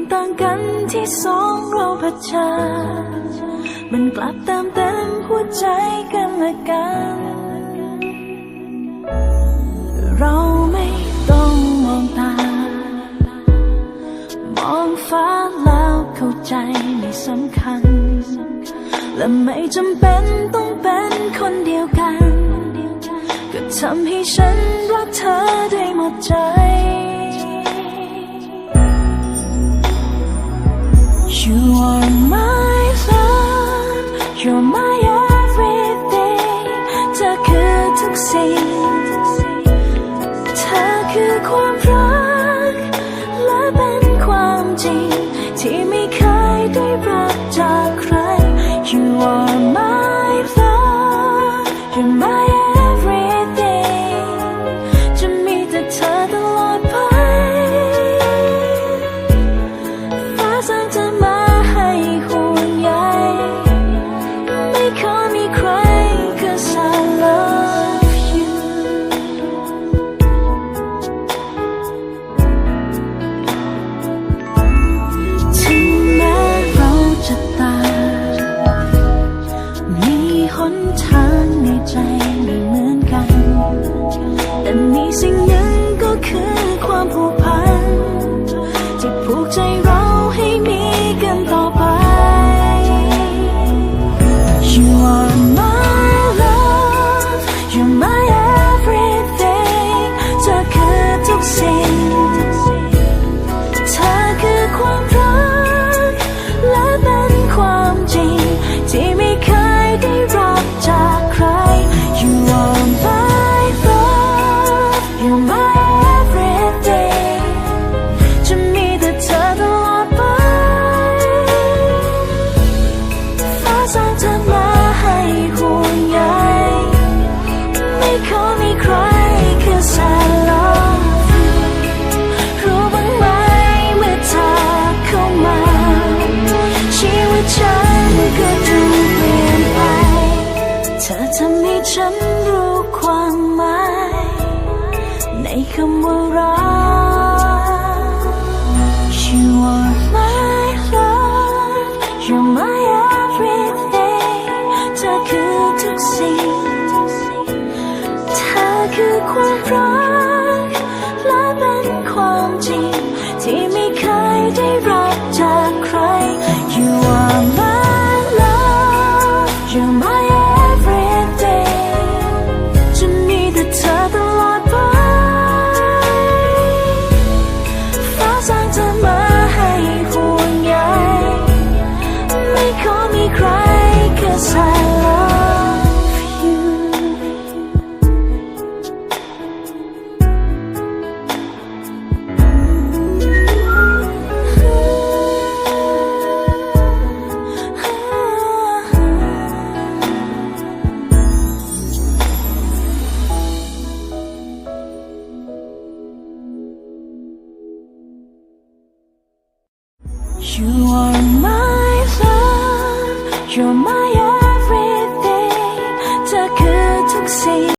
ความต่างกันที่สองเราเผชิญมันกลับเติมเต็มหัวใจกันและกันเราไม่ต้องมองตามองฟ้าแล้วเข้าใจไม่สำคัญและไม่จำเป็นต้องเป็นคนเดียวกันก็ทำให้ฉันรักเธอได้หมดใจ You are my love You're my everything เธอคือทุกสิ่งเธอคือความรักและเป็นความจริงที่ไม่เคยได้รับจากใคร You are my love You're my everything จะมีแต่เธอตลอดไปฟ้าสร้างเธอมาให้ห่วงใยไม่ขอมีใคร 'cause I love you ถึงแม้เราจะต่างมีหนทางในใจไม่เหมือนกันแต่มีสิ่งหนึ่งก็คือความผูกพันที่ผูกใจเราให้มีกันต่อไป You are my love You're my everything เธอคือทุกสิ่งเธอคือความรักและเป็นความจริงที่ไม่เคยได้รับจากใคร You are my love You're my everything จะมีแต่เธอตลอดไปฟ้าสร้างเธอมาให้ห่วงใยไม่ขอมีใคร 'cause I love you รู้บ้างไหมเมื่อเธอเข้ามาชีวิตฉันก็ดูเปลี่ยนไปเธอทำให้ฉันรู้ความหมายในคำว่ารัก You are my love You're my everything เธอคือทุกสิ่งเธอคือความรักและเป็นความจริงที่ไม่เคยได้รับจากใคร You are my love You're my everything จะมีแต่เธอตลอดไปฟ้าสร้างเธอมาให้ห่วงใยไม่ขอมีใคร 'cause I love you You are my love You're my everything เธอคือทุกสิ่ง